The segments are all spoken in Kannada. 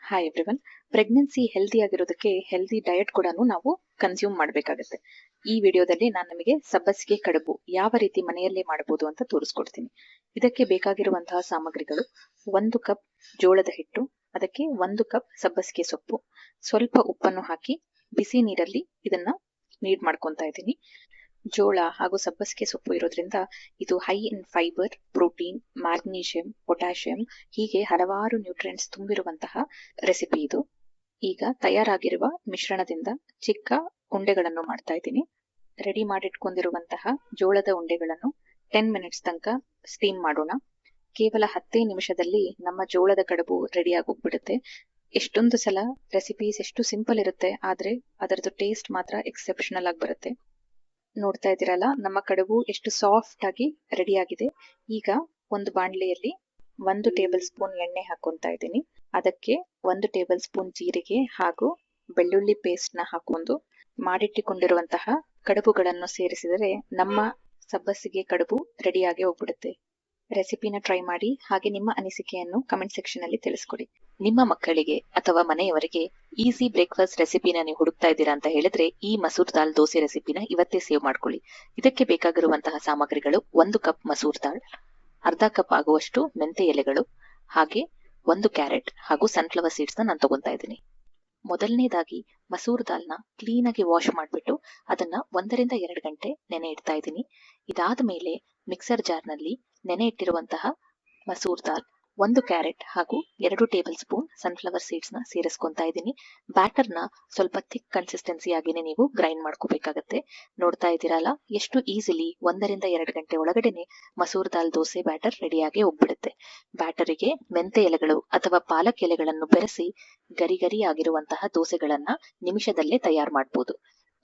Hi everyone. ಪ್ರೆಗ್ನೆನ್ಸಿ ಹೆಲ್ದಿ ಆಗಿರೋದಕ್ಕೆ ಹೆಲ್ದಿ ಡಯಟ್ ಕೂಡ ನಾವು ಕನ್ಸ್ಯೂಮ್ ಮಾಡಬೇಕಾಗುತ್ತೆ. ಈ ವಿಡಿಯೋದಲ್ಲಿ ನಾನು ನಿಮಗೆ ಸಬ್ಬಸಿಗೆ ಕಡುಬು ಯಾವ ರೀತಿ ಮನೆಯಲ್ಲೇ ಮಾಡಬಹುದು ಅಂತ ತೋರಿಸ್ಕೊಡ್ತೀನಿ. ಇದಕ್ಕೆ ಬೇಕಾಗಿರುವಂತಹ ಸಾಮಗ್ರಿಗಳು: 1 ಕಪ್ ಜೋಳದ ಹಿಟ್ಟು, ಅದಕ್ಕೆ 1 ಕಪ್ ಸಬ್ಬಸಿಗೆ ಸೊಪ್ಪು, ಸ್ವಲ್ಪ ಉಪ್ಪನ್ನು ಹಾಕಿ ಬಿಸಿ ನೀರಲ್ಲಿ ಇದನ್ನ ನೀಡ್ ಮಾಡ್ಕೊತಾ ಇದ್ದೀನಿ. ಜೋಳ ಹಾಗೂ ಸಬ್ಬಸಿಗೆ ಸೊಪ್ಪು ಇರೋದ್ರಿಂದ ಇದು high in fibre, protein, magnesium, potassium ಹೀಗೆ ಹಲವಾರು ನ್ಯೂಟ್ರಿಯೆಂಟ್ಸ್ ತುಂಬಿರುವಂತಹ ರೆಸಿಪಿ ಇದು. ಈಗ ತಯಾರಾಗಿರುವ ಮಿಶ್ರಣದಿಂದ ಚಿಕ್ಕ ಉಂಡೆಗಳನ್ನು ಮಾಡ್ತಾ ಇದ್ದೀನಿ. ರೆಡಿ ಮಾಡಿಟ್ಕೊಂಡಿರುವಂತಹ ಜೋಳದ ಉಂಡೆಗಳನ್ನು 10 ಮಿನಿಟ್ಸ್ ತನಕ ಸ್ಟೀಮ್ ಮಾಡೋಣ. ಕೇವಲ 10 ನಿಮಿಷದಲ್ಲಿ ನಮ್ಮ ಜೋಳದ ಕಡುಬು ರೆಡಿ ಆಗೋಗ್ಬಿಡುತ್ತೆ. ಎಷ್ಟೊಂದು ಸಲ ರೆಸಿಪೀಸ್ ಎಷ್ಟು ಸಿಂಪಲ್ ಇರುತ್ತೆ, ಆದ್ರೆ ಅದರದ್ದು ಟೇಸ್ಟ್ ಮಾತ್ರ ಎಕ್ಸೆಪ್ಷನಲ್ ಆಗಿ ಬರುತ್ತೆ. ನೋಡ್ತಾ ಇದ್ದೀರಲ್ಲ, ನಮ್ಮ ಕಡುಬು ಎಷ್ಟು ಸಾಫ್ಟ್ ಆಗಿ ರೆಡಿ ಆಗಿದೆ. ಈಗ ಒಂದು ಬಾಣಲೆಯಲ್ಲಿ 1 ಟೇಬಲ್ ಸ್ಪೂನ್ ಎಣ್ಣೆ ಹಾಕೊಂತಾ ಇದ್ದೀನಿ. ಅದಕ್ಕೆ 1 ಟೇಬಲ್ ಸ್ಪೂನ್ ಜೀರಿಗೆ ಹಾಗೂ ಬೆಳ್ಳುಳ್ಳಿ ಪೇಸ್ಟ್ ನ ಹಾಕೊಂಡು ಮಾಡಿಟ್ಟುಕೊಂಡಿರುವಂತಹ ಕಡುಬುಗಳನ್ನು ಸೇರಿಸಿದರೆ ನಮ್ಮ ಸಬ್ಬಸಿಗೆ ಕಡುಬು ರೆಡಿಯಾಗಿ ಹೋಗ್ಬಿಡುತ್ತೆ. ರೆಸಿಪಿನ ಟ್ರೈ ಮಾಡಿ, ಹಾಗೆ ನಿಮ್ಮ ಅನಿಸಿಕೆಯನ್ನು ಕಮೆಂಟ್ ಸೆಕ್ಷನ್ ಅಲ್ಲಿ ತಿಳಿಸ್ಕೊಡಿ. ನಿಮ್ಮ ಮಕ್ಕಳಿಗೆ ಅಥವಾ ಮನೆಯವರಿಗೆ ಈಸಿ ಬ್ರೇಕ್ಫಾಸ್ಟ್ ರೆಸಿಪಿನ ನೀವು ಹುಡುಕ್ತಾ ಇದ್ದೀರಾ ಅಂತ ಹೇಳಿದ್ರೆ ಈ ಮಸೂರ್ ದಾಲ್ ದೋಸೆ ರೆಸಿಪಿನ ಇವತ್ತೇ ಸೇವ್ ಮಾಡ್ಕೊಳ್ಳಿ. ಇದಕ್ಕೆ ಬೇಕಾಗಿರುವಂತಹ ಸಾಮಗ್ರಿಗಳು: 1 ಕಪ್ ಮಸೂರ್ ದಾಲ್, ಅರ್ಧ ಕಪ್ ಆಗುವಷ್ಟು ಮೆಂತೆ ಎಲೆಗಳು, ಹಾಗೆ 1 ಕ್ಯಾರೆಟ್ ಹಾಗೂ ಸನ್ಫ್ಲವರ್ ಸೀಡ್ಸ್ ನಾನು ತಗೊಂತಾ ಇದ್ದೀನಿ. ಮೊದಲನೇದಾಗಿ ಮಸೂರ್ ದಾಲ್ನ ಕ್ಲೀನ್ ಆಗಿ ವಾಶ್ ಮಾಡಿಬಿಟ್ಟು ಅದನ್ನ 1 ರಿಂದ 2 ಗಂಟೆ ನೆನೆ ಇಡ್ತಾ ಇದ್ದೀನಿ. ಇದಾದ ಮೇಲೆ ಮಿಕ್ಸರ್ ಜಾರ್ನಲ್ಲಿ ನೆನೆ ಇಟ್ಟಿರುವಂತಹ ಮಸೂರ್ ದಾಲ್, 1 ಕ್ಯಾರೆಟ್ ಹಾಗೂ 2 ಟೇಬಲ್ ಸ್ಪೂನ್ ಸನ್ಫ್ಲವರ್ ಸೀಡ್ಸ್ ನ ಸೇರಿಸ್ಕೊಂತಾ ಇದ್ದೀನಿ. ಬ್ಯಾಟರ್ ನ ಸ್ವಲ್ಪ ಥಿಕ್ ಕನ್ಸಿಸ್ಟೆನ್ಸಿ ಆಗಿನೇ ನೀವು ಗ್ರೈಂಡ್ ಮಾಡ್ಕೋಬೇಕಾಗತ್ತೆ. ನೋಡ್ತಾ ಇದ್ದೀರಲ್ಲ, ಎಷ್ಟು ಈಸಿಲಿ 1 ರಿಂದ 2 ಗಂಟೆ ಒಳಗಡೆನೆ ಮಸೂರ್ ದಾಲ್ ದೋಸೆ ಬ್ಯಾಟರ್ ರೆಡಿಯಾಗಿ ಹೋಗ್ಬಿಡುತ್ತೆ. ಬ್ಯಾಟರಿಗೆ ಮೆಂತೆ ಎಲೆಗಳು ಅಥವಾ ಪಾಲಕ್ ಎಲೆಗಳನ್ನು ಬೆರೆಸಿ ಗರಿ ಗರಿ ಆಗಿರುವಂತಹ ದೋಸೆಗಳನ್ನ ನಿಮಿಷದಲ್ಲೇ ತಯಾರು ಮಾಡಬಹುದು.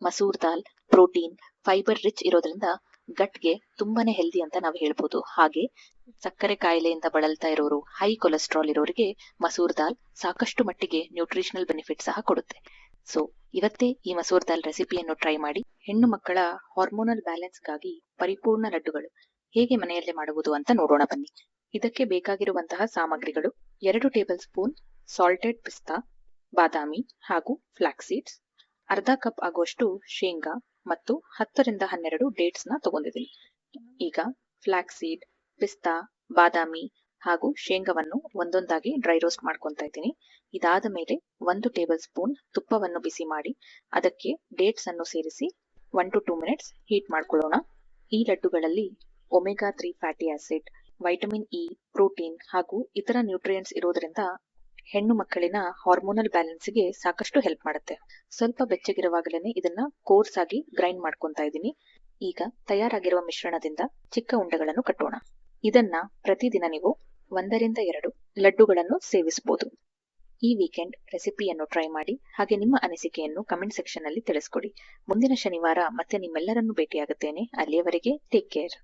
ಮಸೂರ್ ದಾಲ್ ಪ್ರೋಟೀನ್, ಫೈಬರ್ ರಿಚ್ ಇರೋದ್ರಿಂದ ಗಟ್ಗೆ ತುಂಬಾನೇ ಹೆಲ್ದಿ ಅಂತ ನಾವು ಹೇಳ್ಬೋದು. ಹಾಗೆ ಸಕ್ಕರೆ ಕಾಯಿಲೆಯಿಂದ ಬಳಲ್ತಾ ಇರೋರು, ಹೈ ಕೊಲೆಸ್ಟ್ರಾಲ್ ಇರೋರಿಗೆ ಮಸೂರ್ ದಾಲ್ ಸಾಕಷ್ಟು ಮಟ್ಟಿಗೆ ನ್ಯೂಟ್ರಿಷನಲ್ ಬೆನಿಫಿಟ್ ಸಹ ಕೊಡುತ್ತೆ. ಸೊ ಇವತ್ತೇ ಈ ಮಸೂರ್ ದಾಲ್ ರೆಸಿಪಿಯನ್ನು ಟ್ರೈ ಮಾಡಿ. ಹೆಣ್ಣು ಮಕ್ಕಳ ಹಾರ್ಮೋನಲ್ ಬ್ಯಾಲೆನ್ಸ್ಗಾಗಿ ಪರಿಪೂರ್ಣ ಲಡ್ಡುಗಳು ಹೇಗೆ ಮನೆಯಲ್ಲೇ ಮಾಡುವುದು ಅಂತ ನೋಡೋಣ ಬನ್ನಿ. ಇದಕ್ಕೆ ಬೇಕಾಗಿರುವಂತಹ ಸಾಮಗ್ರಿಗಳು: 2 ಟೇಬಲ್ ಸ್ಪೂನ್ ಸಾಲ್ಟೆಡ್ ಪಿಸ್ತಾ, ಬಾದಾಮಿ ಹಾಗೂ ಫ್ಲಾಕ್ಸ್ ಸೀಡ್ಸ್, ಅರ್ಧ ಕಪ್ ಆಗುವಷ್ಟು ಶೇಂಗಾ ಮತ್ತು 10 ರಿಂದ 12 ಡೇಟ್ಸ್ ನ ತಗೊಂಡಿದ್ದೀನಿ. ಈಗ ಫ್ಲಾಕ್ಸ್ ಸೀಡ್, ಪಿಸ್ತಾ, ಬಾದಾಮಿ ಹಾಗೂ ಶೇಂಗಾವನ್ನು ಒಂದೊಂದಾಗಿ ಡ್ರೈ ರೋಸ್ಟ್ ಮಾಡ್ಕೊತಾ ಇದ್ದೀನಿ. ಇದಾದ ಮೇಲೆ 1 ಟೇಬಲ್ ಸ್ಪೂನ್ ತುಪ್ಪವನ್ನು ಬಿಸಿ ಮಾಡಿ ಅದಕ್ಕೆ ಡೇಟ್ಸ್ ಅನ್ನು ಸೇರಿಸಿ 1 to 2 ಮಿನಿಟ್ಸ್ ಹೀಟ್ ಮಾಡ್ಕೊಳ್ಳೋಣ. ಈ ಲಡ್ಡುಗಳಲ್ಲಿ omega 3 fatty acid, vitamin E, protein ಹಾಗೂ ಇತರ ನ್ಯೂಟ್ರಿಯೆಂಟ್ಸ್ ಇರೋದ್ರಿಂದ ಹೆಣ್ಣು ಮಕ್ಕಳಿನ ಹಾರ್ಮೋನಲ್ ಬ್ಯಾಲೆನ್ಸ್ಗೆ ಸಾಕಷ್ಟು ಹೆಲ್ಪ್ ಮಾಡುತ್ತೆ. ಸ್ವಲ್ಪ ಬೆಚ್ಚಗಿರುವಾಗಲೇ ಇದನ್ನ ಕೋರ್ಸ್ ಆಗಿ ಗ್ರೈಂಡ್ ಮಾಡ್ಕೊತಾ ಇದ್ದೀನಿ. ಈಗ ತಯಾರಾಗಿರುವ ಮಿಶ್ರಣದಿಂದ ಚಿಕ್ಕ ಉಂಡೆಗಳನ್ನು ಕಟ್ಟೋಣ. ಇದನ್ನ ಪ್ರತಿದಿನ ನೀವು 1 ರಿಂದ 2 ಲಡ್ಡುಗಳನ್ನು ಸೇವಿಸಬಹುದು. ಈ ವೀಕೆಂಡ್ ರೆಸಿಪಿಯನ್ನು ಟ್ರೈ ಮಾಡಿ, ಹಾಗೆ ನಿಮ್ಮ ಅನಿಸಿಕೆಯನ್ನು ಕಮೆಂಟ್ ಸೆಕ್ಷನ್ ಅಲ್ಲಿ ತಿಳಿಸ್ಕೊಡಿ. ಮುಂದಿನ ಶನಿವಾರ ಮತ್ತೆ ನಿಮ್ಮೆಲ್ಲರನ್ನು ಭೇಟಿಯಾಗುತ್ತೇನೆ. ಅಲ್ಲಿಯವರೆಗೆ ಟೇಕ್ ಕೇರ್.